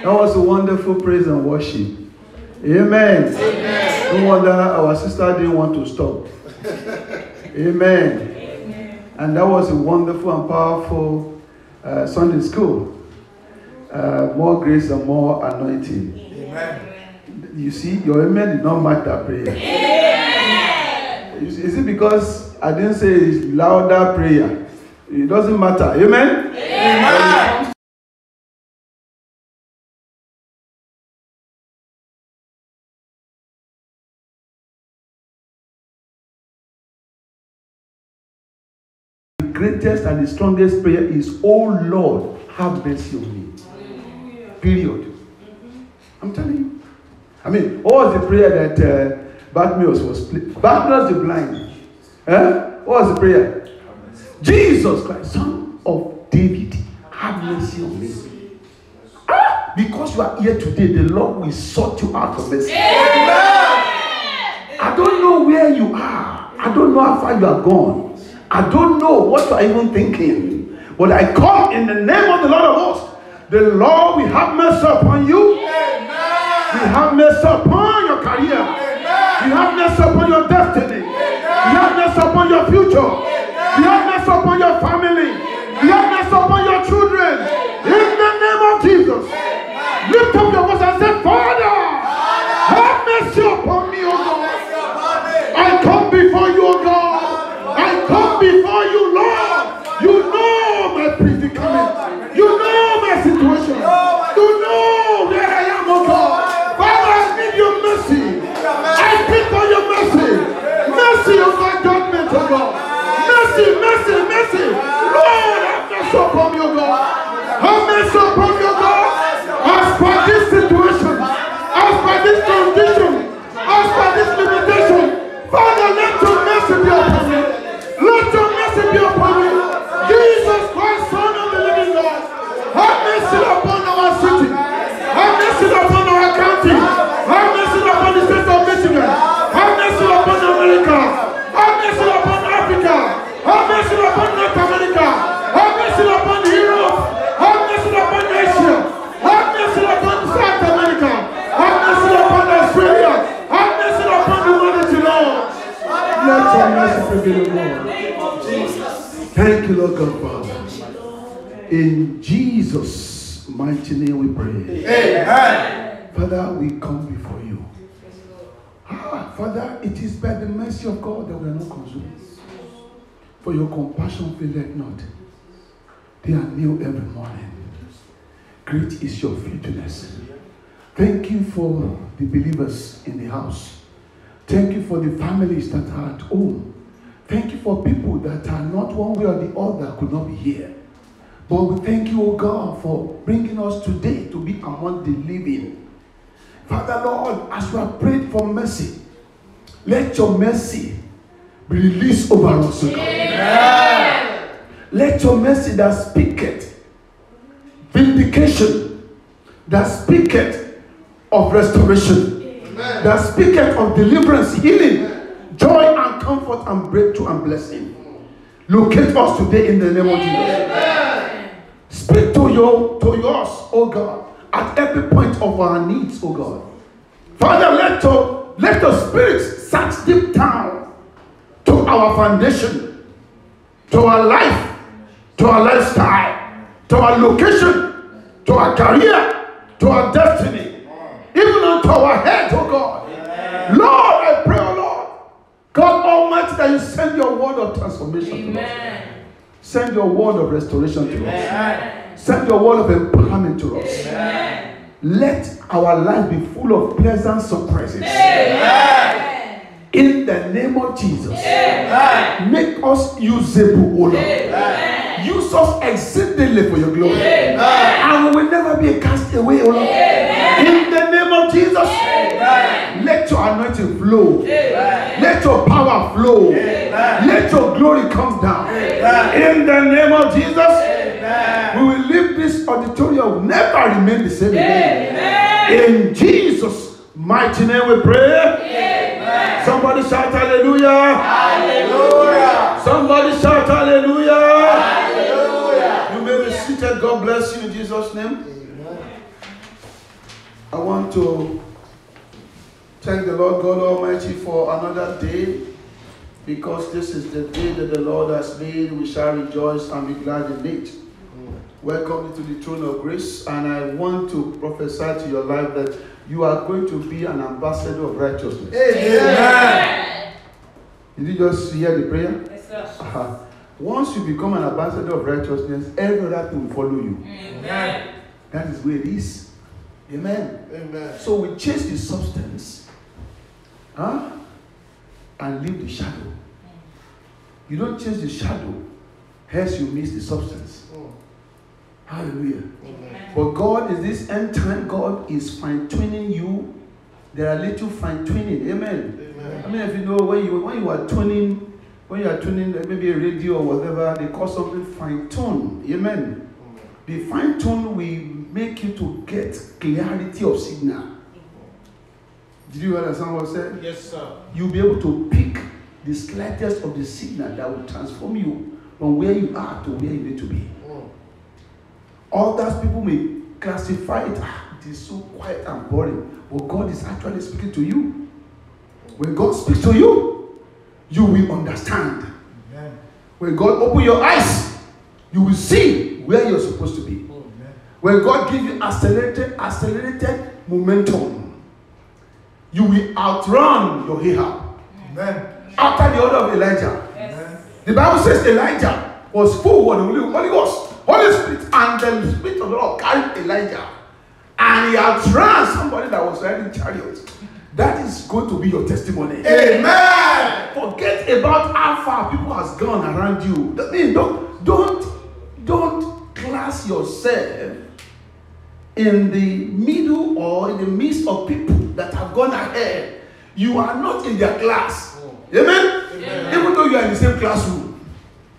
That was a wonderful praise and worship. Amen. Amen. No wonder our sister didn't want to stop. Amen. Amen. And that was a wonderful and powerful Sunday school. More grace and more anointing. Amen. You see, your amen did not match that prayer. Amen. Is it because I didn't say it's louder prayer? It doesn't matter. Amen? Amen. The greatest and the strongest prayer is, oh Lord, have mercy on me. Period. I'm telling you. I mean, what was the prayer that Bartimaeus was playing? Bartimaeus the blind. What was the prayer? Jesus Christ, Son of David, have mercy on me. Because you are here today, the Lord will sort you out of mercy. I don't know where you are. I don't know how far you are gone. I don't know what you are even thinking. But I come in the name of the Lord of hosts. The Lord will have mercy upon you. He have mercy upon your career. He have mercy upon your destiny. He have mercy upon your future. He have mercy upon your family. He have mercy upon your children. In the name of Jesus. Lift up your voice and say, Father, have mercy upon me, O God. I come before you, O God. I come before you, Lord. You know my predicament. You know my situation. You know where I am, O God. Father, I need your mercy. I pray for your mercy. Mercy of my judgment, O God. Mercy, mercy, mercy. Lord, have mercy upon me, O God. Have mercy upon me, O God. As for this situation, as for this condition, as for this limitation, Father, let your mercy be upon me. Let your mercy be upon me. Jesus Christ, Son of the living God. Have mercy upon our city. Have mercy upon our county. Have mercy upon the state of Michigan. Have mercy upon America. Have mercy upon Africa. Have mercy upon North America. Have mercy upon Europe. Have mercy upon Asia. Have mercy upon South America. Have mercy upon Australia. Have mercy upon the humanity, Lord. Let your mercy prevail, Lord. Thank you, Lord God, Father. In Jesus' mighty name we pray. Amen. Father, we come before you. Father, it is by the mercy of God that we are not consumed. For your compassion faileth not. They are new every morning. Great is your faithfulness. Thank you for the believers in the house. Thank you for the families that are at home. Thank you for people that are not one way or the other could not be here. But we thank you, O God, for bringing us today to be among the living. Father, Lord, as we have prayed for mercy, let your mercy be released over us, O God. Amen. Let your mercy that speaketh vindication, that speaketh of restoration, amen, that speaketh of deliverance, healing, joy and comfort and breakthrough and blessing, locate us today in the name of Jesus. Amen. Speak to us, oh God, at every point of our needs, oh God. Father, let your spirit search deep down to our foundation, to our life, to our lifestyle, to our location, to our career, to our destiny, even unto our head, oh God. Amen. Lord, I pray, oh Lord, God Almighty, that you send your word of transformation to us. Send your word of restoration to us. Send your word of empowerment to us. Amen. Let our life be full of pleasant surprises. Amen. In the name of Jesus. Amen. Make us usable, O Lord. Amen. Use us exceedingly for your glory. Amen. And we will never be a castaway, O Lord. Amen. In the name of Jesus. Amen. Let your anointing flow. Amen. Let your power flow. Amen. Let your glory come down. Amen. In the name of Jesus. Amen. We will leave this auditorium, never remain the same again. In Jesus' mighty name we pray. Amen. Somebody shout hallelujah. Hallelujah. Somebody shout hallelujah. Hallelujah. You may be seated. God bless you in Jesus' name. Amen. I want to thank the Lord God Almighty for another day, because this is the day that the Lord has made. We shall rejoice and be glad in it. Welcome to the throne of grace, and I want to prophesy to your life that you are going to be an ambassador of righteousness. Amen. Did you just hear the prayer? Yes, sir. Once you become an ambassador of righteousness, every other thing will follow you. Amen. That is where it is. Amen. Amen. So we chase the substance, and leave the shadow. You don't chase the shadow, else you miss the substance. Hallelujah. Amen. But God is this end time. God is fine-tuning you. There are little fine-tuning. Amen. Amen. I mean, if you know when you are tuning maybe a radio or whatever, they call something fine-tune. Amen. The fine-tune will make you to get clarity of signal. Did you understand what I said? Yes, sir. You'll be able to pick the slightest of the signal that will transform you from where you are to where you need to be. Others people may classify it, it is so quiet and boring. But God is actually speaking to you. When God speaks to you, you will understand. Amen. When God opens your eyes, you will see where you're supposed to be. Amen. When God gives you accelerated momentum, you will outrun your Ahab. Amen. After the order of Elijah. Amen. The Bible says Elijah was full of the Holy Ghost, Holy Spirit, and the Spirit of the Lord carried Elijah. And he outran somebody that was riding chariots. That is going to be your testimony. Amen. Forget about how far people has gone around you. I mean, don't class yourself in the middle or in the midst of people that have gone ahead. You are not in their class. Amen? Amen. Even though you are in the same classroom.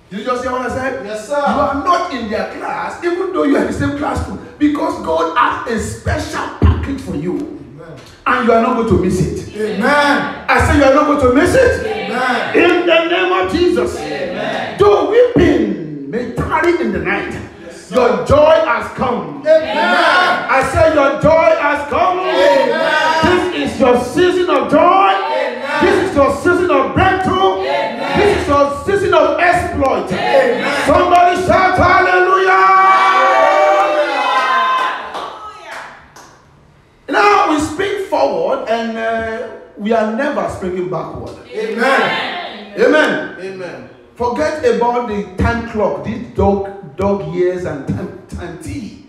Did you just hear what I said? Yes, sir. You are not in their class, even though you are in the same classroom, because God has a special package for you. Amen. And you are not going to miss it. Amen. I say you are not going to miss it. Amen. In the name of Jesus. Amen. Though weeping may tarry in the night, Yes, your joy has come. Amen. I say your joy has come. Amen. This is your season of joy. Amen. This is your season of breakthrough. Amen. This is your season of exploit. Amen. Somebody shout hallelujah. Now we spring forward, and we are never springing backward. Amen. Amen. Amen. Forget about the time clock, these dog years and time T.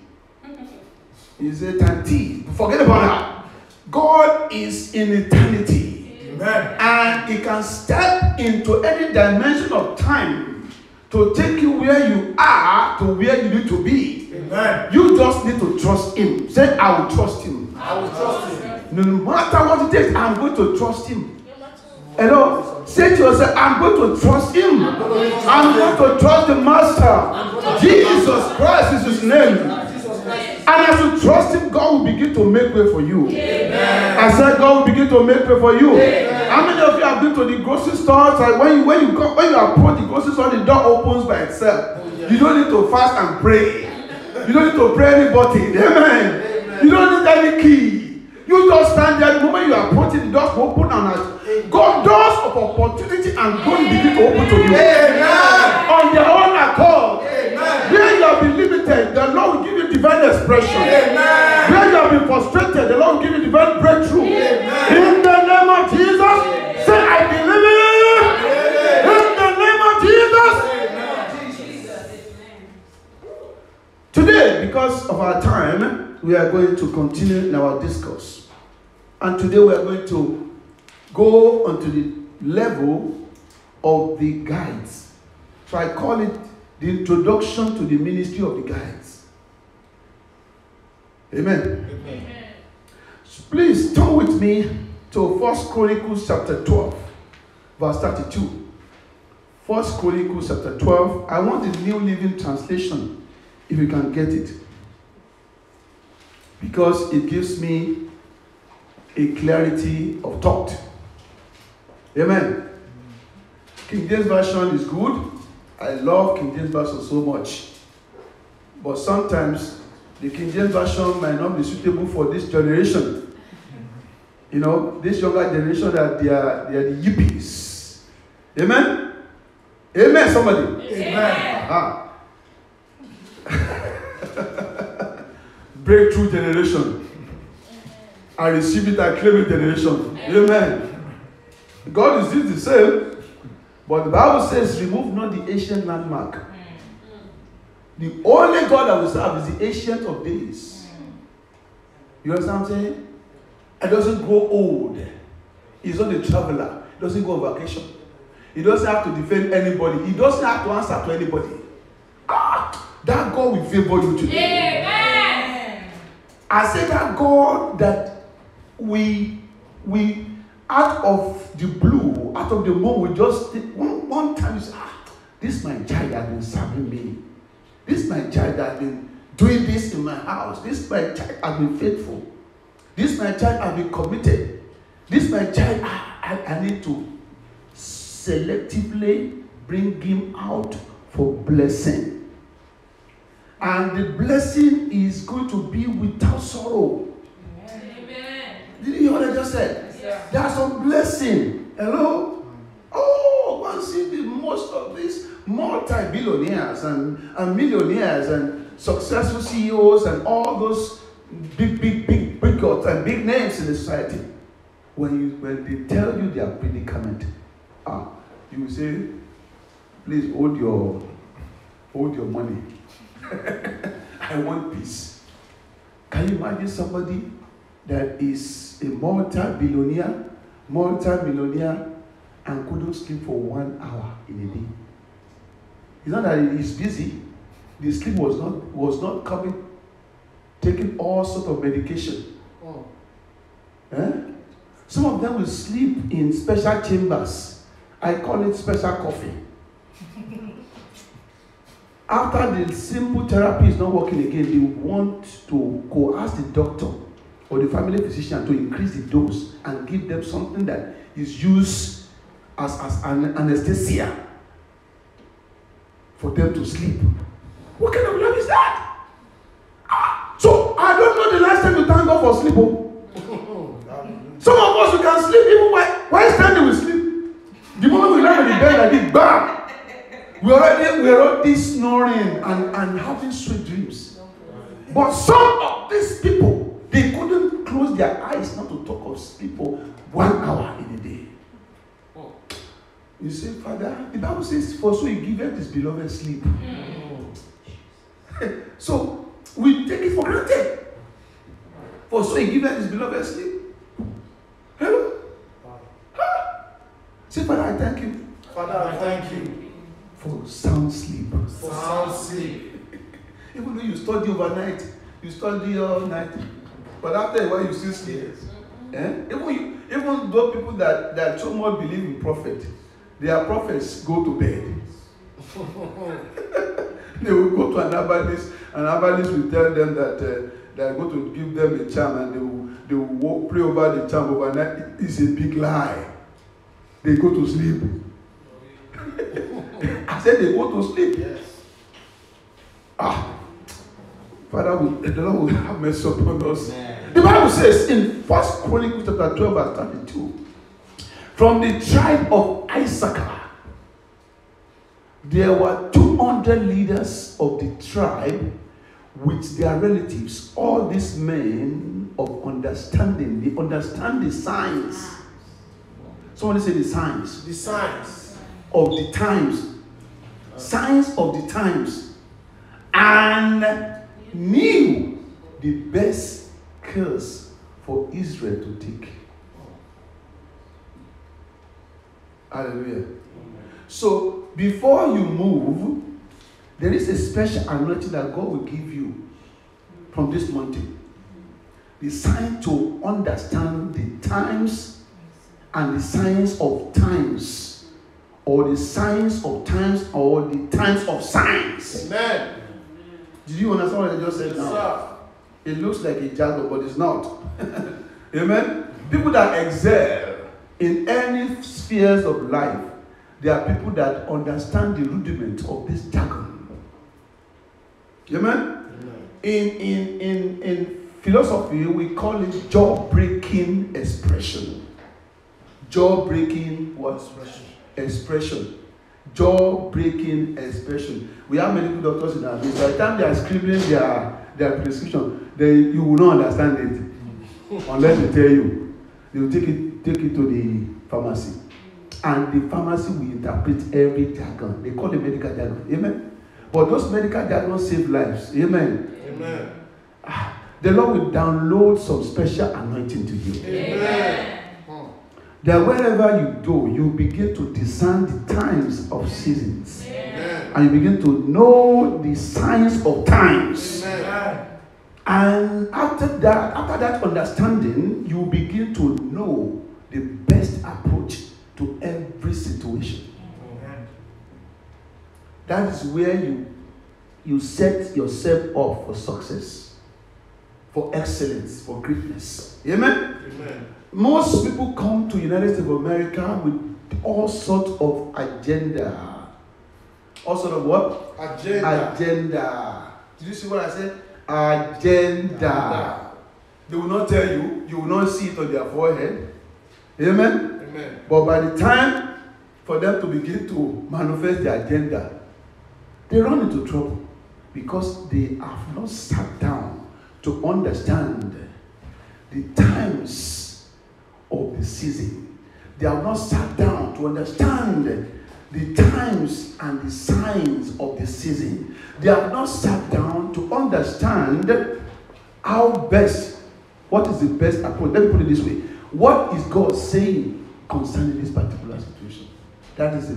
You say time T. Forget about that. God is in eternity. Amen. And he can step into any dimension of time to take you where you are to where you need to be. Amen. You just need to trust him. Say, I will trust him. I will trust him. No matter what it takes, I'm going to trust him. Hello? Say to yourself, I'm going to trust him. I'm going to trust the Master. Jesus Christ is his name. And as you trust him, God will begin to make way for you. Amen. I said God will begin to make way for you. Amen. How many of you have been to the grocery stores? Like when you approach the grocery store, the door opens by itself. yes. You don't need to fast and pray. You don't need to pray anybody. Amen. Amen. You don't need any key. You just stand there. The moment you approach it, the doors open, and God, doors of opportunity and God will begin to open to you. Amen. On their own accord. Amen. Where you have been limited, the Lord will give you divine expression. Amen. Where you have been frustrated, the Lord will give you divine breakthrough. Amen. In the name of Jesus, say, I believe. In the name of Jesus. Today, because of our time, we are going to continue in our discourse. And today we are going to go onto the level of the guides. So I call it the introduction to the ministry of the guides. Amen. Amen. So please turn with me to 1 Chronicles chapter 12, verse 32. 1 Chronicles chapter 12. I want the New Living Translation, if you can get it, because it gives me a clarity of thought. Amen. King James Version is good. I love King James Version so much. But sometimes The King James Version might not be suitable for this generation. You know, this younger generation that they are the yippies. Amen? Amen, somebody. Amen. Aha. Breakthrough generation. I receive it, I claim it generation. Amen. God is still the same, but the Bible says, remove not the ancient landmark. The only God that we serve is the ancient of days. You understand what I'm saying? It doesn't grow old. He's not a traveler. He doesn't go on vacation. He doesn't have to defend anybody. He doesn't have to answer to anybody. That God will favor you today. Amen. I said that God that we out of the blue, out of the moon, we just one time you say, this my child has been serving me. This my child has been doing this in my house. This my child has been faithful. This my child has been committed. This my child, I need to selectively bring him out for blessing. And the blessing is going to be without sorrow. Amen. Did you hear what I just said? Yes. There's some blessing. Hello? Oh, one see the most of these multi-billionaires and millionaires and successful CEOs and all those big gods and big names in the society. When they tell you their predicament, you will say, please hold your money. I want peace. Can you imagine somebody that is a multi-millionaire and couldn't sleep for 1 hour in a day? It's not that he's busy. The sleep was not coming, taking all sorts of medication. Some of them will sleep in special chambers. I call it special coffee. After the simple therapy is not working again, they want to go ask the doctor or the family physician to increase the dose and give them something that is used as an anesthesia for them to sleep. What kind of love is that? So I don't know the last time you thank God for sleep. Some of us we can sleep even while standing we sleep. The moment we lie on the bed like this, bam! We're already snoring and having sweet dreams. But some of these people, they couldn't close their eyes not to talk of sleep for 1 hour in a day. You say, Father, the Bible says, for so he giveth his beloved sleep. So we take it for granted. For so he giveth his beloved sleep. Hello? Say, Father, I thank you. Father, I thank you for sound sleep. for sound sleep. Even though you study overnight, you study all night, but after a while you still sleep. Even though people that so much believe in prophet, their prophets go to bed. They will go to an herbalist, and herbalist will tell them that they are going to give them a charm, and they will pray over the charm overnight. It's a big lie. They go to sleep. I said they go to sleep. Yes. Father, the Lord will have mercy upon us. Amen. The Bible says in 1 Chronicles chapter 12 verse 32, from the tribe of Issachar, there were 200 leaders of the tribe with their relatives. All these men of understanding, they understand the signs. Somebody say the signs. The signs Of the times. Signs of the times. And knew the best course for Israel to take. Hallelujah. So before you move, there is a special anointing that God will give you from this mountain. The sign to understand the times and the signs of times, or the signs of times, or the times of signs. Amen. Did you understand what I just said now? Sir. It looks like a jargon, but it's not. Amen? People that excel in any spheres of life, they are people that understand the rudiment of this jargon. Amen? In philosophy, we call it jaw-breaking expression. Jaw-breaking what? Expression. Jaw-breaking expression. We have medical doctors in our midst. By the time they are scribbling their prescription, you will not understand it unless they tell you. They will take it to the pharmacy, and the pharmacy will interpret every jargon. They call it medical jargon. Amen. But those medical jargons save lives. Amen. Amen. The Lord will download some special anointing to you. Amen. That wherever you go, you begin to discern the times of seasons. Amen. And you begin to know the signs of times. Amen. And after that understanding, you begin to know the best approach to every situation. Amen. That is where you set yourself up for success, for excellence, for greatness. Amen? Amen. Most people come to United States of America with all sorts of agenda. All sort of what? Agenda. Did you see what I said? Agenda. They will not tell you. You will not see it on their forehead. Amen? Amen. But by the time for them to begin to manifest their agenda, they run into trouble because they have not sat down to understand the times of the season. They have not sat down to understand the times and the signs of the season. They have not sat down to understand what is the best approach. Let me put it this way. What is God saying concerning this particular situation? That is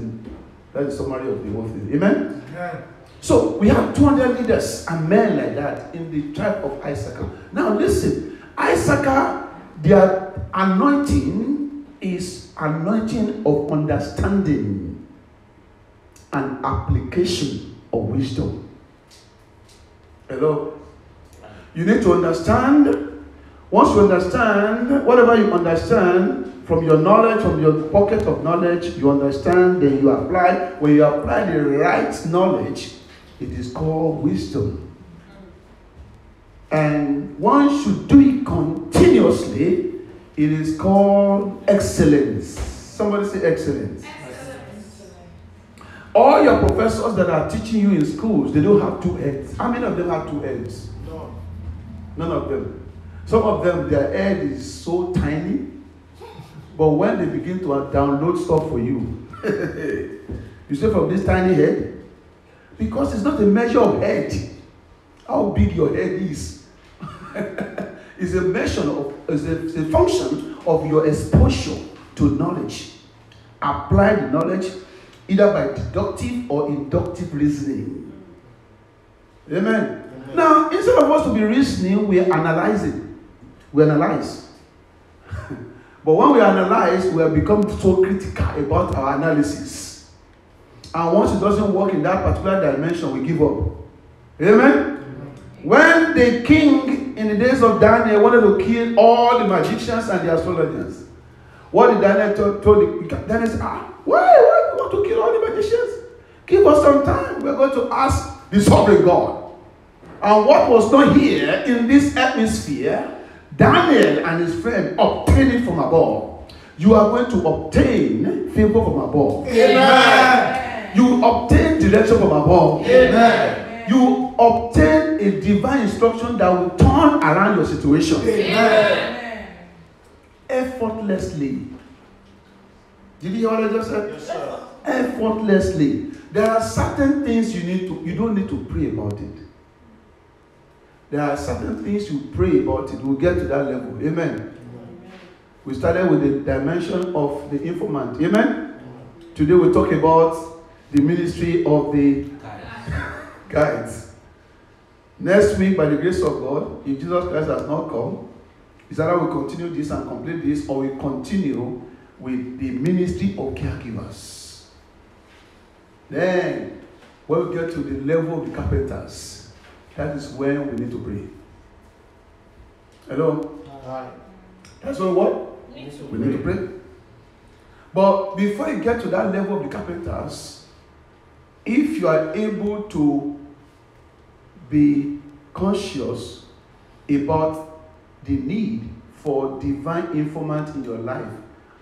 the summary of the whole thing. Amen? Amen. So we have 200 leaders and men like that in the tribe of Issachar. Now listen, Issachar, their anointing is anointing of understanding and application of wisdom. Hello? You need to understand. Once you understand, whatever you understand from your knowledge, from your pocket of knowledge, you understand, then you apply. When you apply the right knowledge, it is called wisdom. And one should do it continuously. It is called excellence. Somebody say excellence. All your professors that are teaching you in schools, they don't have two heads. How many of them have two heads? No. None of them. Some of them, their head is so tiny, but when they begin to download stuff for you, you say from this tiny head, because it's not a measure of head, how big your head is. It's a measure of, it's a function of your exposure to knowledge. Apply the knowledge either by deductive or inductive reasoning. Amen. Amen. Now, instead of us to be reasoning, we are analyzing. We analyze. But when we analyze, we have become so critical about our analysis. And once it doesn't work in that particular dimension, we give up. Amen? When the king in the days of Daniel wanted to kill all the magicians and the astrologers, what did Daniel told Daniel said, why you want to kill all the magicians? Give us some time. We're going to ask the sovereign God. And what was not here in this atmosphere, Daniel and his friend obtained it from above. You are going to obtain favor from above. Amen. You obtain direction from above. Amen. You obtain a divine instruction that will turn around your situation. Amen. Effortlessly. Did you hear what I just said? Yes, sir. Effortlessly. There are certain things you don't need to pray about it. There are certain things you pray about it. We'll get to that level. Amen. Amen. We started with the dimension of the informant. Amen. Amen. Today we'll talk about the ministry of the guides. Next week, by the grace of God, if Jesus Christ has not come, it's either we continue this and complete this, or we continue with the ministry of caregivers. Then, when we get to the level of the carpenters, that is when we need to pray. Hello? Right. That's what? We need to pray. But before you get to that level of the carpenters, if you are able to be conscious about the need for divine informant in your life,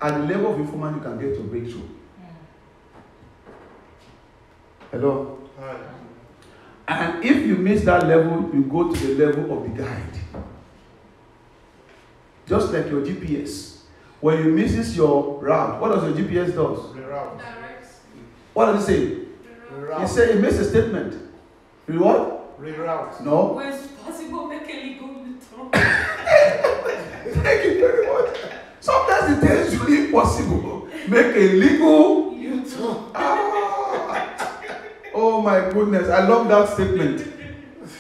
at the level of informant you can get to breakthrough. Hello? Hi. And if you miss that level, you go to the level of the guide. Just like your GPS. When you misses your route, what does your GPS do? Reroute. Directs. What does it say? It Reroute. says it makes a statement. You what? Reroute. No. When it's possible, make a legal neutral. Thank you very much. Sometimes it tells you impossible. Make a legal. You too. Oh my goodness, I love that statement.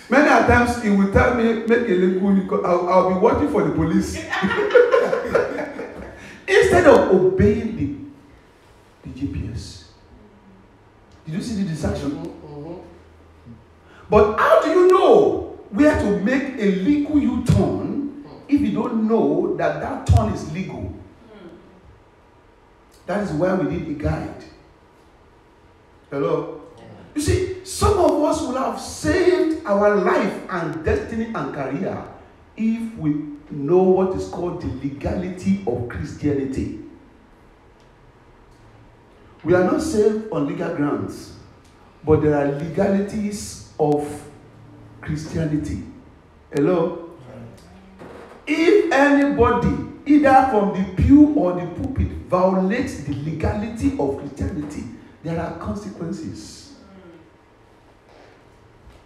Many a times he will tell me, make a legal. I'll be watching for the police. Instead of obeying the GPS. Did you see the distraction? Mm-hmm. But how do you know where to make a legal U-turn if you don't know that that turn is legal? That is why we need a guide. Hello? You see, some of us will have saved our life and destiny and career if we know what is called the legality of Christianity. We are not saved on legal grounds, but there are legalities of Christianity. Hello? If anybody, either from the pew or the pulpit, violates the legality of Christianity, there are consequences.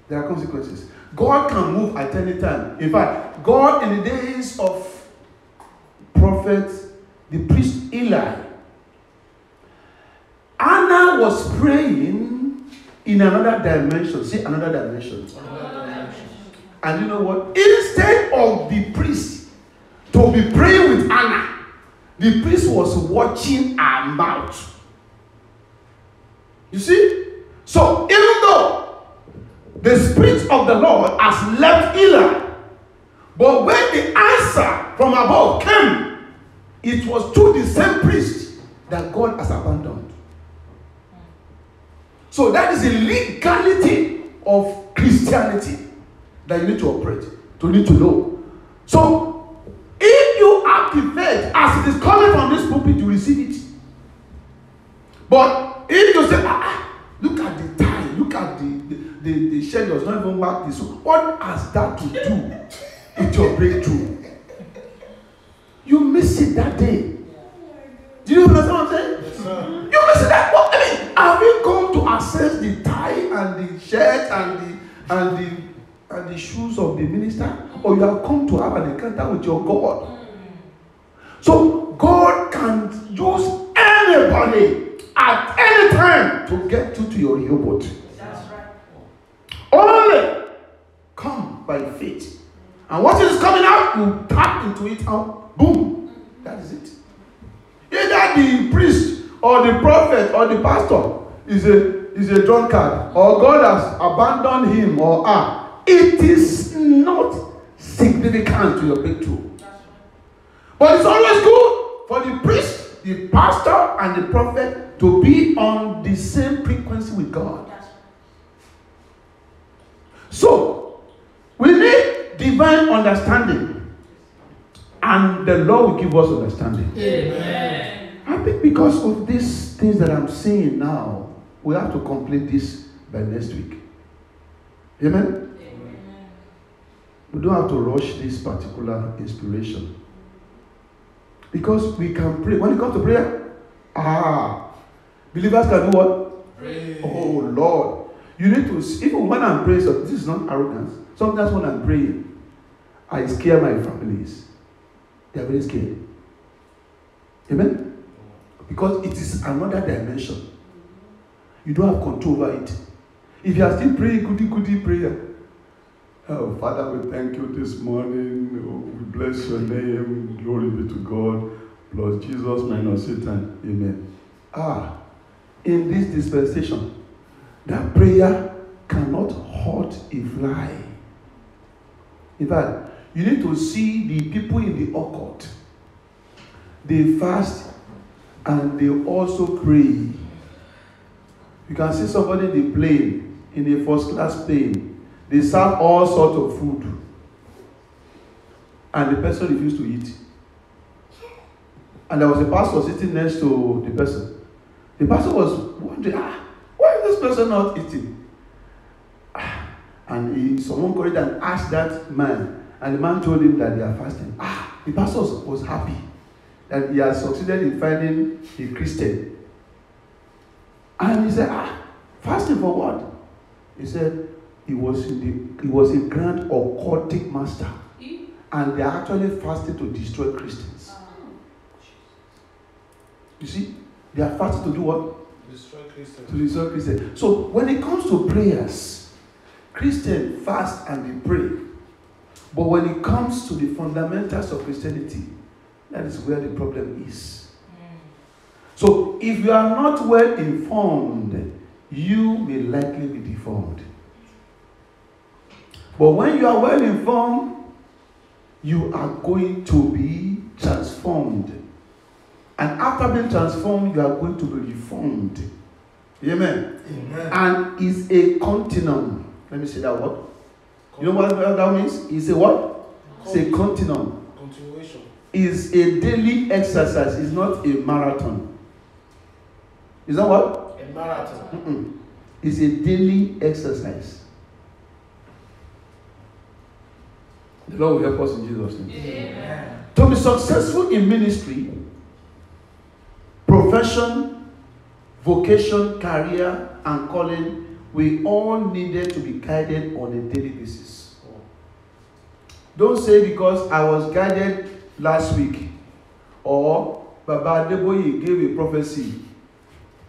There are consequences. God can move at any time. In fact, God in the days of prophet, the priest Eli, Anna was praying in another dimension. See, another dimension. And you know what? Instead of the priest to be praying with Anna, the priest was watching her mouth. You see? So even though the Spirit of the Lord has left Eli, but when the answer from above came, it was to the same priest that God has abandoned. So that is the legality of Christianity that you need to operate, to need to know. So if you activate as it is coming from this pulpit, you receive it. But if you say, look at the time, look at the schedules, not even mark this. What has that to do with your breakthrough? You miss it that day. Do you understand what I'm saying? Yes, sir. You miss it that. What I mean, have you come to access the tie and the shirt and the shoes of the minister, or you have come to have an encounter with your God? So God can use anybody at any time to get you to your Rehoboth. That's right. Only come by faith. And what is coming out, you tap into it and boom. That is it. Either the priest or the prophet or the pastor is a drunkard, or God has abandoned him or her. It is not significant to your breakthrough. But it's always good for the priest, the pastor, and the prophet to be on the same frequency with God. So, we need divine understanding, and the Lord will give us understanding. Amen. I think because of these things that I'm saying now, we have to complete this by next week. Amen? Amen. We don't have to rush this particular inspiration. Because we can pray. When it comes to prayer, believers can do what? Pray. Oh Lord. You need to, even when I'm praying, so this is not arrogance. Sometimes when I'm praying, I scare my families. They are very scared. Amen? Because it is another dimension. You don't have control over it. If you are still praying goody prayer, oh Father, we thank you this morning. Oh, we bless your name. Glory be to God. Plus Jesus minus Satan. Amen. In this dispensation, that prayer cannot hurt a fly. In fact, you need to see the people in the occult. They fast and they also pray. You can see somebody in the plane, in a first class plane. They serve all sorts of food. And the person refused to eat. And there was a pastor sitting next to the person. The pastor was wondering, why is this person not eating? And someone called and asked that man. And the man told him that they are fasting. The pastor was happy that he has succeeded in finding a Christian. And he said, fasting for what? He said, he was a grand occultic master. And they are actually fasting to destroy Christians. You see, they are fasting to do what? Destroy Christians. To destroy Christians. So when it comes to prayers, Christians fast and they pray. But when it comes to the fundamentals of Christianity, that is where the problem is. So if you are not well informed, you may likely be deformed. But when you are well informed, you are going to be transformed. And after being transformed, you are going to be reformed. Amen. Amen. And it's a continuum. Let me say that word. You know what that means? It's a what? It's a continuum. Continuation. It's a daily exercise. It's not a marathon. Is that what? A marathon. It's a daily exercise. The Lord will help us in Jesus' name. Amen. To be successful in ministry, profession, vocation, career, and calling, we all needed to be guided on a daily basis. Don't say because I was guided last week or Baba Adeboye gave a prophecy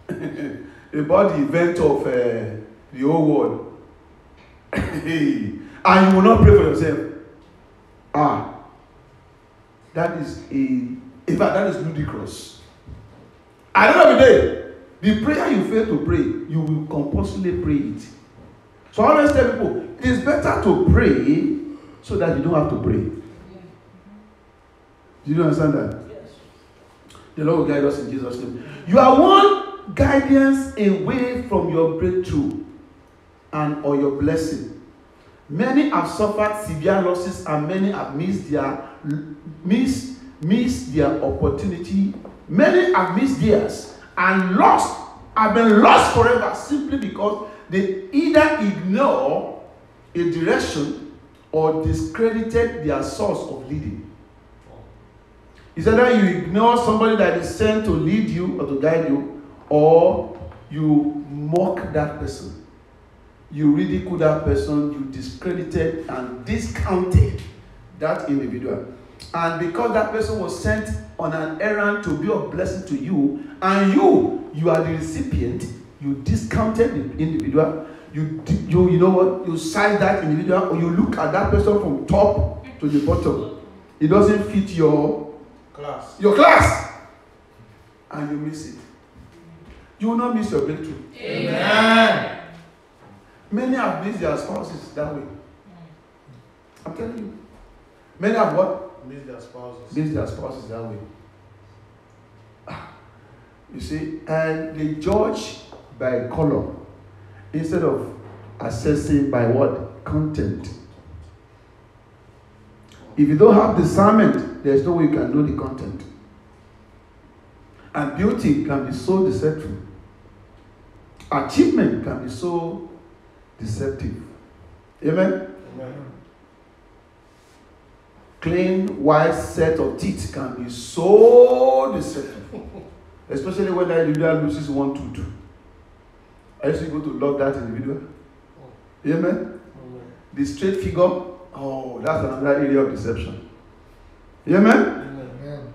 about the event of the whole world. And you will not pray for yourself. That is in fact, that is ludicrous. At the end of the day, the prayer you fail to pray, you will compulsively pray it. So I always tell people, it is better to pray so that you don't have to pray. Do you understand that? Yes. The Lord will guide us in Jesus' name. You are one guidance away from your breakthrough and or your blessing. Many have suffered severe losses and many have missed their opportunity. Many have missed theirs and have been lost forever simply because they either ignore a direction or discredited their source of leading. It's either you ignore somebody that is sent to lead you or to guide you, or you mock that person. You ridicule that person, you discredited and discounted that individual. And because that person was sent on an errand to be of blessing to you, and you are the recipient, you discounted the individual, you know what, you size that individual, or you look at that person from top to the bottom. It doesn't fit your class. And you miss it. You will not miss your breakthrough. Amen. Many have missed their spouses that way. I'm telling you. Many have what? Miss their spouses. Missed their spouses that way. You see, and they judge by color instead of assessing by what? Content. If you don't have discernment, there's no way you can know the content. And beauty can be so deceptive. Achievement can be so deceptive. Amen? Amen. Clean, white set of teeth can be so deceptive. Especially when that individual loses one tooth. I used to go to love that individual. Amen? Amen. The straight figure, that's another area of deception. Amen?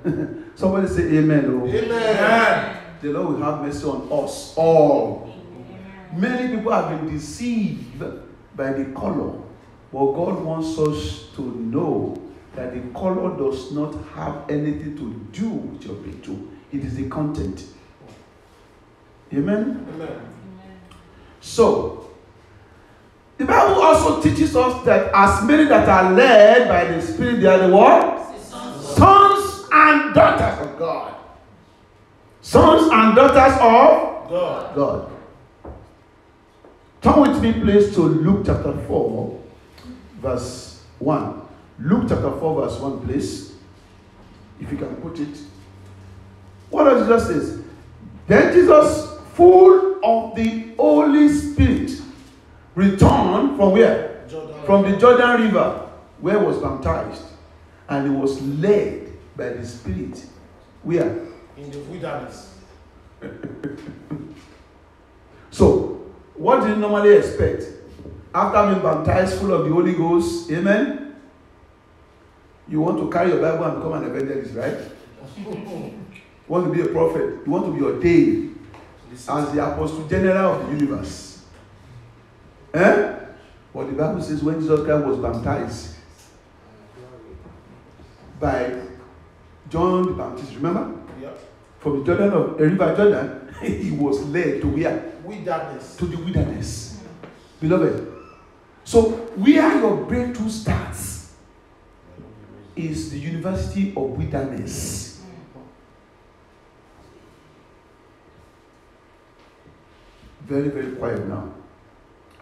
Amen. Somebody say amen. Amen. The Lord will have mercy on us all. Many people have been deceived by the color, but God wants us to know that the color does not have anything to do with your breakthrough. It is the content. Amen? Amen. So, the Bible also teaches us that as many that are led by the Spirit, they are the what? Sons and daughters of God. Sons and daughters of God. Turn with me, please, to Luke chapter 4. verse 1. Luke chapter 4, verse 1, please. If you can put it. What does Jesus say? Then Jesus, full of the Holy Spirit, returned from where? Jordan. From the Jordan River, where he was baptized. And he was led by the Spirit. Where? In the wilderness. So, what do you normally expect? After being baptized full of the Holy Ghost, amen? You want to carry your Bible and become an evangelist, right? You want to be a prophet. You want to be ordained as the Apostle General of the universe. Eh? But the Bible says when Jesus Christ was baptized by John the Baptist, remember? Yeah. From the Jordan of the river Jordan, he was led to where? Wilderness. To the wilderness. Beloved, so where your breakthrough starts is the University of Wilderness. Very, very quiet now.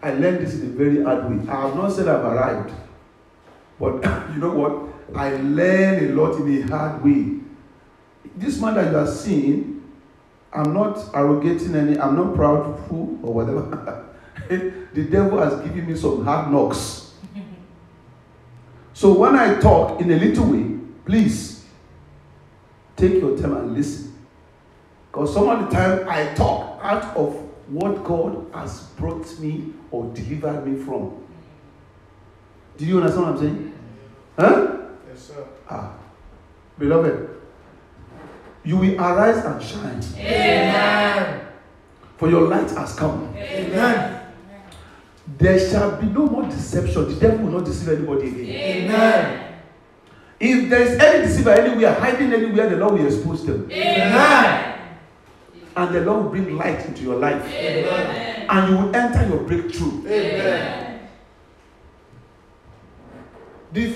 I learned this in a very hard way. I have not said I've arrived. But you know what? I learned a lot in a hard way. This man that you are seeing, I'm not arrogating any, I'm not proudful or whatever. The devil has given me some hard knocks. So when I talk in a little way, please take your time and listen. Because some of the time I talk out of what God has brought me or delivered me from. Do you understand what I'm saying? Huh? Yes, sir. Beloved, you will arise and shine. Amen. For your light has come. Amen. There shall be no more deception. The devil will not deceive anybody again. Amen. If there is any deceiver anywhere, hiding anywhere, the Lord will expose them. Amen. And the Lord will bring light into your life. Amen. And you will enter your breakthrough. Amen. The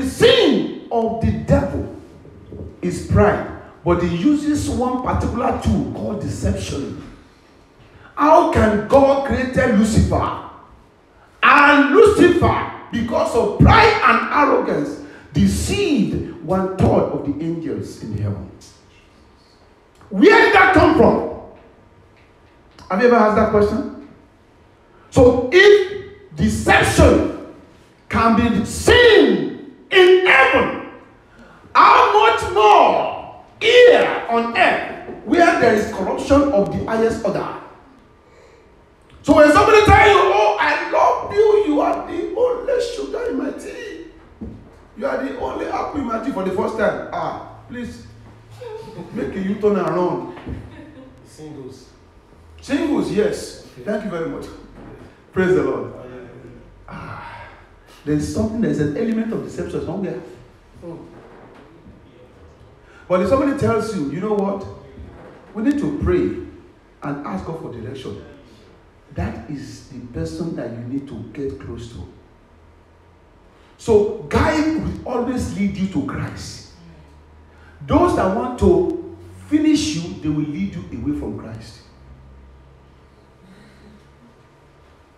sin of the devil is pride. But he uses one particular tool called deception. How can God create Lucifer? And Lucifer, because of pride and arrogance, deceived 1/3 of the angels in heaven. Where did that come from? Have you ever asked that question? So if deception can be seen in heaven, how much more here on earth where there is corruption of the highest order? So when somebody tells you, oh, I love you, you are the only sugar in my tea. You are the only apple in my tea for the first time. Please, make a U-turn around. Singles. Singles, yes. Thank you very much. Praise the Lord. There's something, there's an element of deception somewhere. But if somebody tells you, you know what? We need to pray and ask God for direction. That is the person that you need to get close to. So, guide will always lead you to Christ. Those that want to finish you, they will lead you away from Christ.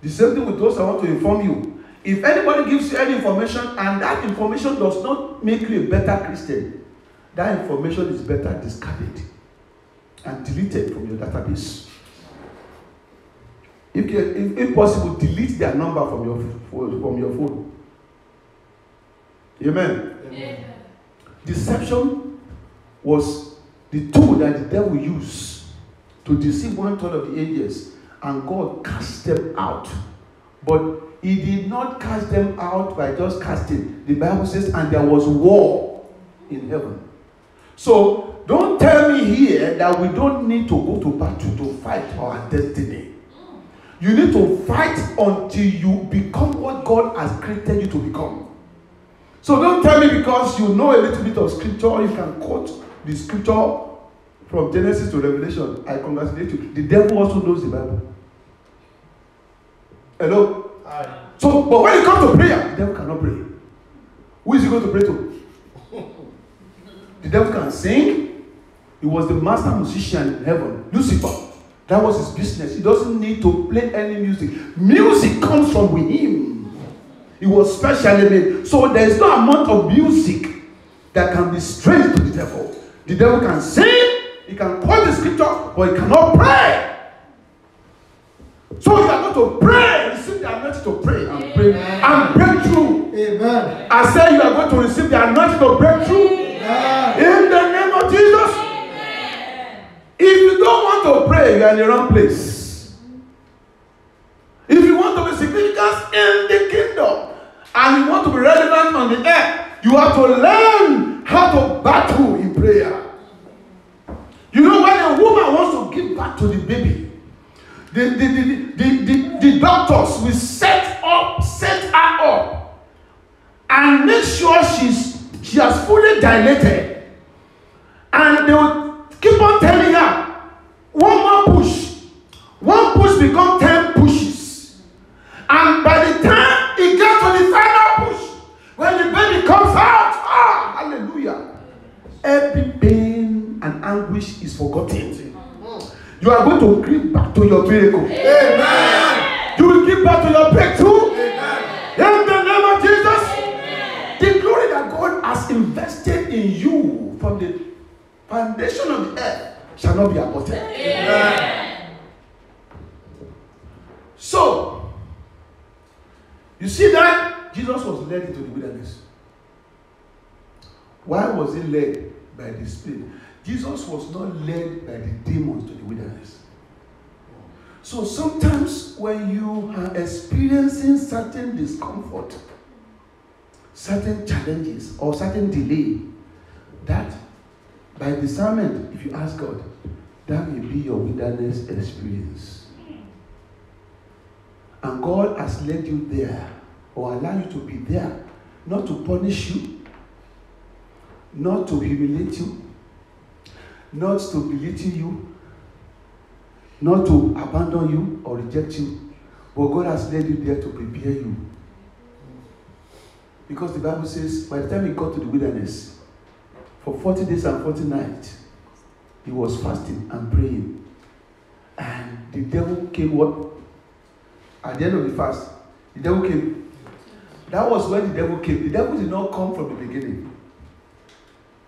The same thing with those that want to inform you. If anybody gives you any information and that information does not make you a better Christian, that information is better discarded and deleted from your database. If possible, delete their number from your phone. Amen. Amen. Deception was the tool that the devil used to deceive 1/3 of the angels, and God cast them out. But he did not cast them out by just casting. The Bible says, and there was war in heaven. So don't tell me here that we don't need to go to battle to fight our destiny. You need to fight until you become what God has created you to become. So don't tell me because you know a little bit of scripture, you can quote the scripture from Genesis to Revelation. I congratulate you. The devil also knows the Bible. Hello? Aye. So, but when it comes to prayer, the devil cannot pray. Who is he going to pray to? The devil can sing. He was the master musician in heaven. Lucifer. That was his business. He doesn't need to play any music. Music comes from within. It was specially made. So there is no amount of music that can be strange to the devil. The devil can sing, he can quote the scripture, but he cannot pray. So you are going to pray, receive the anointing to pray and pray and break through. Amen. I say you are going to receive the anointing to break through. In the name of Jesus. If you don't want to pray, you are in the wrong place. If you want to be significant in the kingdom and you want to be relevant on the earth, you have to learn how to battle in prayer. You know, when a woman wants to give birth to the baby, the doctors will set her up and make sure she has fully dilated. And they will keep on telling her, one more push. One push becomes 10 pushes. And by the time it gets to the final push, when the baby comes out, hallelujah, every pain and anguish is forgotten. You are going to give back to your miracle. Amen. You will give back to your breakthrough. Amen. In the name of Jesus. Amen. The glory that God has invested in you from the foundation of the earth shall not be aborted. Amen. So, you see that Jesus was led into the wilderness. Why was he led by the Spirit? Jesus was not led by the demons to the wilderness. So sometimes when you are experiencing certain discomfort, certain challenges, or certain delay, that by discernment, if you ask God, that may be your wilderness experience. And God has led you there, or allowed you to be there, not to punish you, not to humiliate you, not to belittle you, not to abandon you or reject you, but God has led you there to prepare you. Because the Bible says, by the time he got to the wilderness, for 40 days and 40 nights, he was fasting and praying. And the devil came what? At the end of the fast, the devil came. That was when the devil came. The devil did not come from the beginning.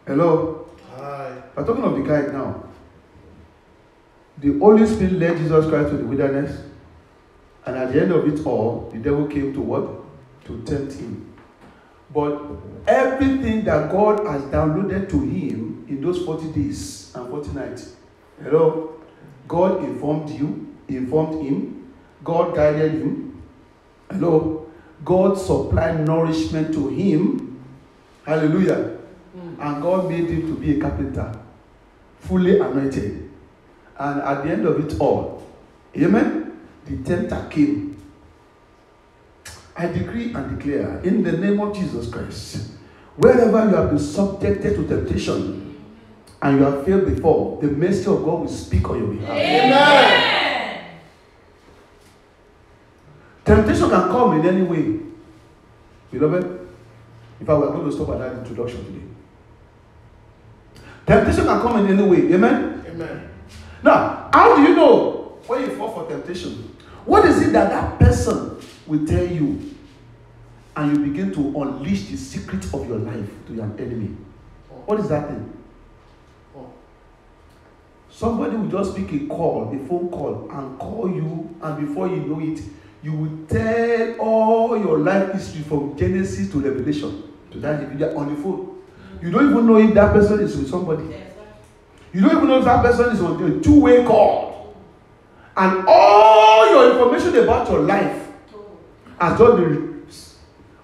Hello? Hi. We're talking of the guide now. The Holy Spirit led Jesus Christ to the wilderness, and at the end of it all, the devil came to what? To tempt him. But everything that God has downloaded to him in those 40 days and 40 nights, hello? God informed you, informed him, God guided him, hello? God supplied nourishment to him, hallelujah. And God made him to be a carpenter, fully anointed. And at the end of it all, amen, the tempter came. I decree and declare, in the name of Jesus Christ, wherever you have been subjected to temptation, and you have failed before, the mercy of God will speak on your behalf. Amen. Temptation can come in any way. Beloved, in fact, we are going to stop at that introduction today. Temptation can come in any way. Amen? Amen. Now, how do you know when you fall for temptation? What is it that person will tell you, and you begin to unleash the secret of your life to your enemy? What is that thing? Somebody will just pick a phone call, and call you, and before you know it, you will tell all your life history from Genesis to Revelation to that individual on the phone. You don't even know if that person is with somebody. You don't even know if that person is on a two-way call. And all your information about your life has just been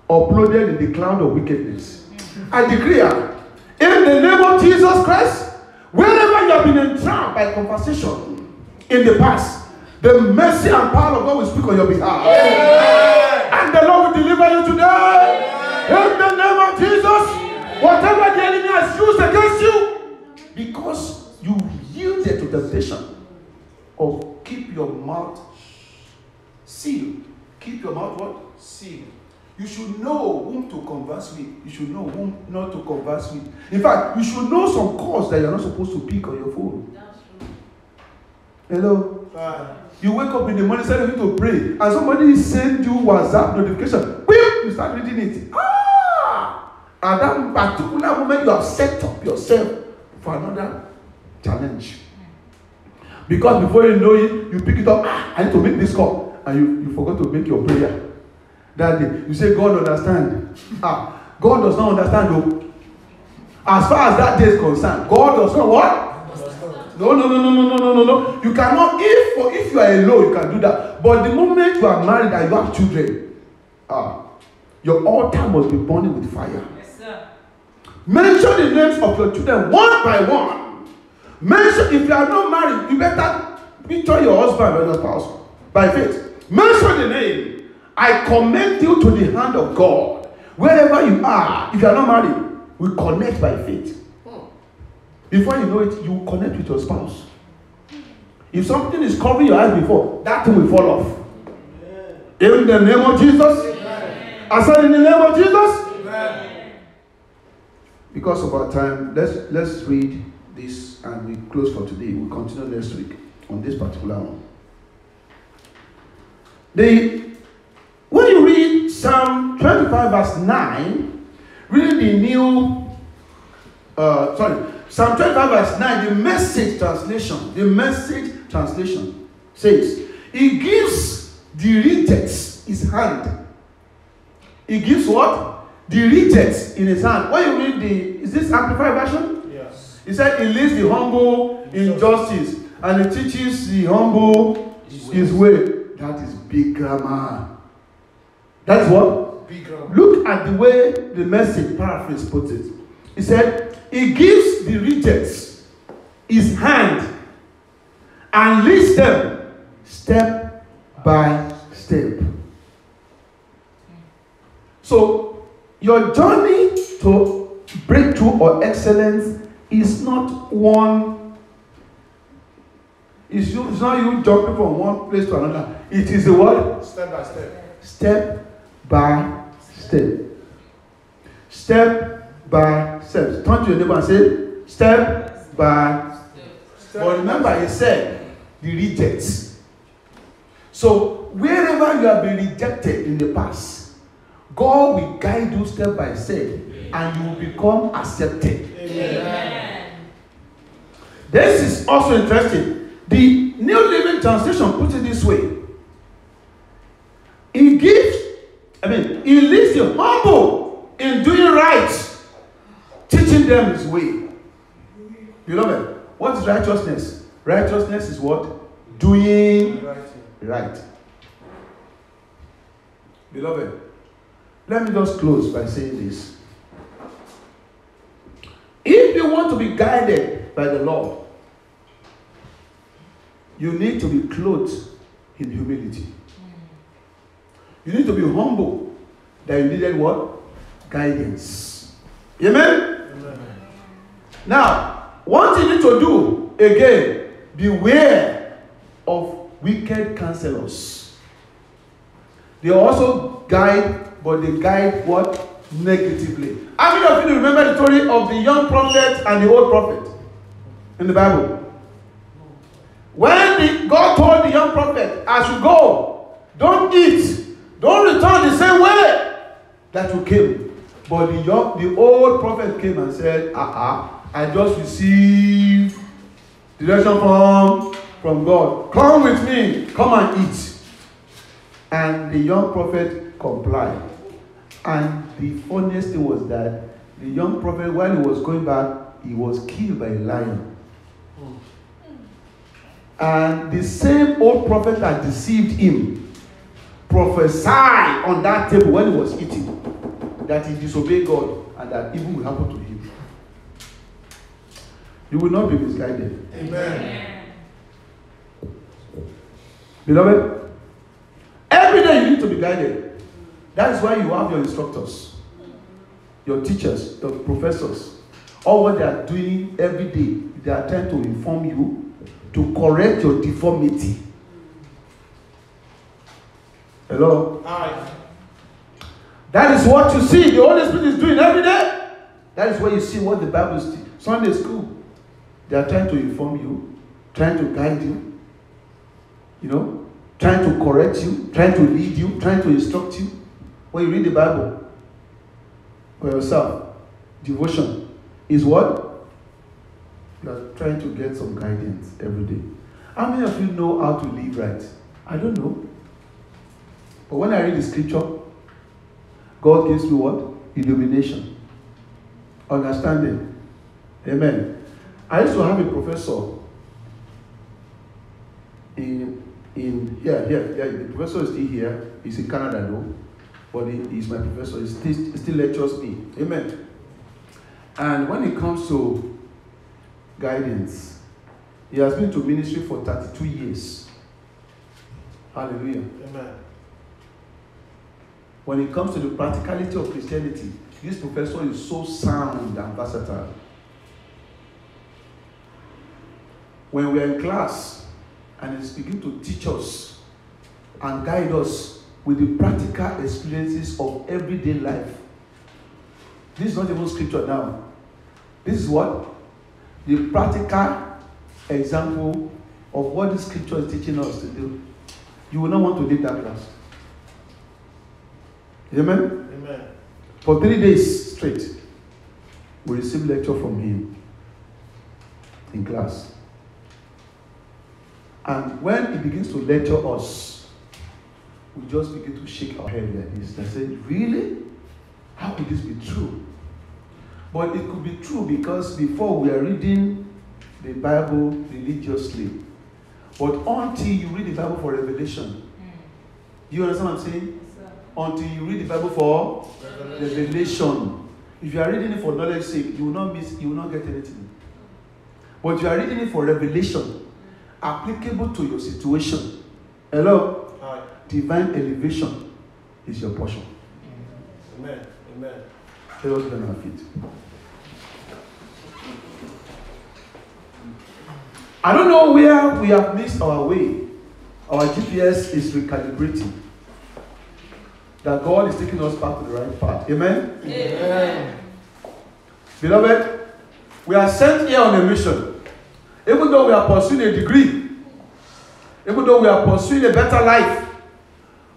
uploaded in the cloud of wickedness. I declare, in the name of Jesus Christ, wherever you have been entrapped by conversation in the past, the mercy and power of God will speak on your behalf. Amen. And the Lord will deliver you today. Amen. In the name of Jesus. Whatever the enemy has used against you, because you yielded to temptation, or keep your mouth sealed. Keep your mouth what? Sealed. You should know whom to converse with. You should know whom not to converse with. In fact, you should know some calls that you're not supposed to pick on your phone. That's true. Hello? You wake up in the morning, starting to pray, and somebody send you WhatsApp notification. Whip! You you start reading it. At that particular moment, you have set up yourself for another challenge. Because before you know it, you pick it up. I need to make this call. And you forgot to make your prayer. That day, you say, God understand. God does not understand though. As far as that day is concerned, God does not what? No. You cannot, if you are alone, you can do that. But the moment you are married and you have children, your altar must be burning with fire. Yes, sir. Mention the names of your children one by one. Mention, if you are not married, you better picture your husband or your spouse by faith. Mention the name. I commend you to the hand of God. Wherever you are, if you are not married, we connect by faith. Before you know it, you connect with your spouse. If something is covering your eyes before, that thing will fall off. In the name of Jesus. I said in the name of Jesus. Because of our time, let's read this and we close for today. We'll continue next week on this particular one. When you read Psalm 25 verse 9, reading the new Psalm 25 verse 9, the Message translation says, he gives the rejects his hand. He gives what? The rejects in his hand. When you read is this Amplified version? Yes. He said he leads the humble in justice and he teaches the humble his way. That is big grammar. That is what? Big grammar. Look at the way the Message paraphrase puts it. He said, he gives the rejects his hand and leads them step by step. So, your journey to breakthrough or excellence is not one. It's not you jumping from one place to another. It is a what? Step by step. Step by step. Step by step. Turn to your neighbor and say, step by step. But remember, he said, the rejects. So, wherever you have been rejected in the past, God will guide you step by step and you will become accepted. Amen. This is also interesting. The New Living Translation puts it this way. He leads the humble in doing right, teaching them his way. Beloved, what is righteousness? Righteousness is what? Doing right. Beloved, let me just close by saying this. If you want to be guided by the Lord, you need to be clothed in humility. You need to be humble that you needed what? Guidance. Amen? Amen. Now, what you need to do, again, beware of wicked counselors. They also guide, but they guide what? Negatively. How many of you remember the story of the young prophet and the old prophet in the Bible? When God told the young prophet, as you go, don't eat, don't return the same way that you came. But the old prophet came and said, I just received direction from God. Come with me, come and eat. And the young prophet complied. And the funniest thing was that the young prophet, while he was going back, he was killed by a lion. And the same old prophet that deceived him prophesied on that table when he was eating that he disobeyed God and that evil will happen to him. You will not be misguided. Amen. Beloved, every day you need to be guided. That is why you have your instructors, your teachers, your professors. All what they are doing every day, they are trying to inform you, to correct your deformity. Hello? Hi. That is what you see the Holy Spirit is doing every day. That is where you see what the Bible is teaching. Sunday school, they are trying to inform you, trying to guide you, trying to correct you, trying to lead you, trying to instruct you. when you read the Bible for yourself, devotion is what? You are trying to get some guidance every day. How many of you know how to live right? I don't know. But when I read the scripture, God gives me what? Illumination. Understanding. Amen. I used to have a professor in here. The professor is still here. He's in Canada though. But he's my professor. He still lectures me. Amen. And when it comes to guidance, he has been to ministry for 32 years. Hallelujah. Amen. When it comes to the practicality of Christianity, this professor is so sound and versatile. When we are in class and he's beginning to teach us and guide us with the practical experiences of everyday life. This is not even scripture now. This is what? The practical example of what the scripture is teaching us to do. You will not want to leave that class. Amen? Amen. For 3 days straight, we received lecture from him in class. And when he begins to lecture us, we just begin to shake our head like this. I said, really? How could this be true? But it could be true because before we are reading the Bible religiously. But until you read the Bible for revelation, you understand what I'm saying? Until you read the Bible for revelation. If you are reading it for knowledge sake, you will not miss, you will not get anything. But you are reading it for revelation, applicable to your situation. Hello? Hi. Divine elevation is your portion. Amen. Amen. Let us learn our feet. I don't know where we have missed our way. Our GPS is recalibrating. That God is taking us back to the right path. Amen? Amen. Beloved, we are sent here on a mission. Even though we are pursuing a degree, even though we are pursuing a better life,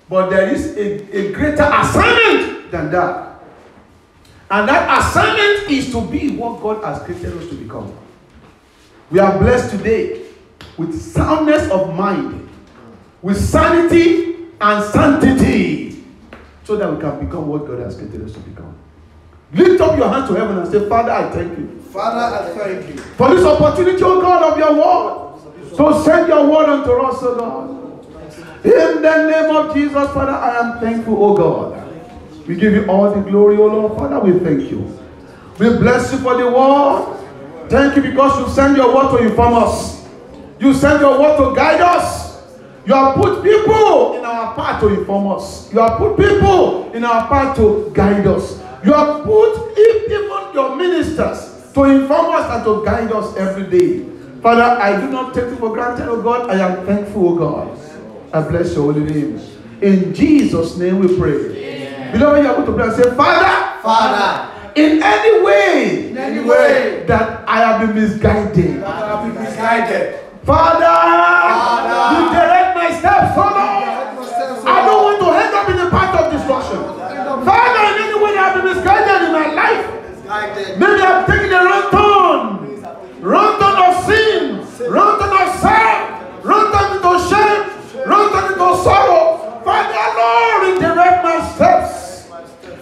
but there is a greater assignment than that. And that assignment is to be what God has created us to become. We are blessed today with soundness of mind, with sanity and sanctity, so that we can become what God has created us to become. Lift up your hands to heaven and say, Father, I thank you. Father, I thank you For this opportunity, O God, of your word, to send your word unto us, O God. In the name of Jesus, Father, I am thankful, O God. We give you all the glory, O Lord. Father, we thank you. We bless you for the word. Thank you because you send your word to inform us. You send your word to guide us. You have put people in our path to inform us. You have put people in our path to guide us. You have put even your ministers to inform us and to guide us every day. Father, I do not take it for granted, oh God. I am thankful, oh God. I bless your holy name. In Jesus' name we pray. Amen. Beloved, you are going to pray and say, Father, Father, in any way way that I have been misguided, Father, you direct my steps, oh Lord. I don't want to end up in the path of destruction. Father, in any way that I have been misguided in my life, maybe I have taken the wrong turn of sin, wrong turn of self, wrong turn into shame, wrong turn into sorrow. Father, Lord, redirect my steps.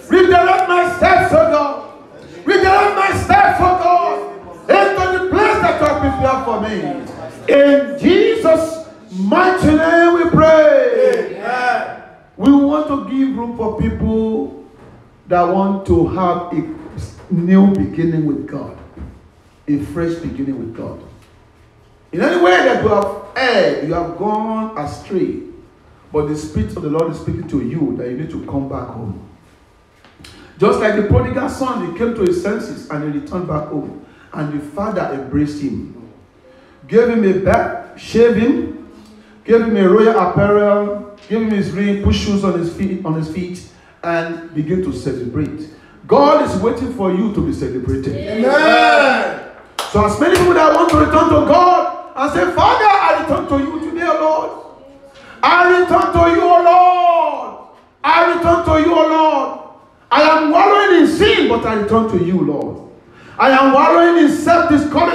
Redirect my steps, oh God. Redirect my steps, oh God, into the place that you have prepared for me. In Jesus' mighty name we pray. Amen. We want to give room for people that want to have a new beginning with God. A fresh beginning with God. In any way that you have erred, you have gone astray, but the Spirit of the Lord is speaking to you that you need to come back home. Just like the prodigal son, he came to his senses and he returned back home. And the father embraced him. Gave him a bath, shaved him, gave him a royal apparel, gave him his ring, put shoes on his feet, and begin to celebrate. God is waiting for you to be celebrated. Amen. So as many people that want to return to God and say, Father, I return to you today, O Lord. I return to you, O Lord. I return to you, O Lord. but I return to you, Lord. I am wallowing in self-discouragement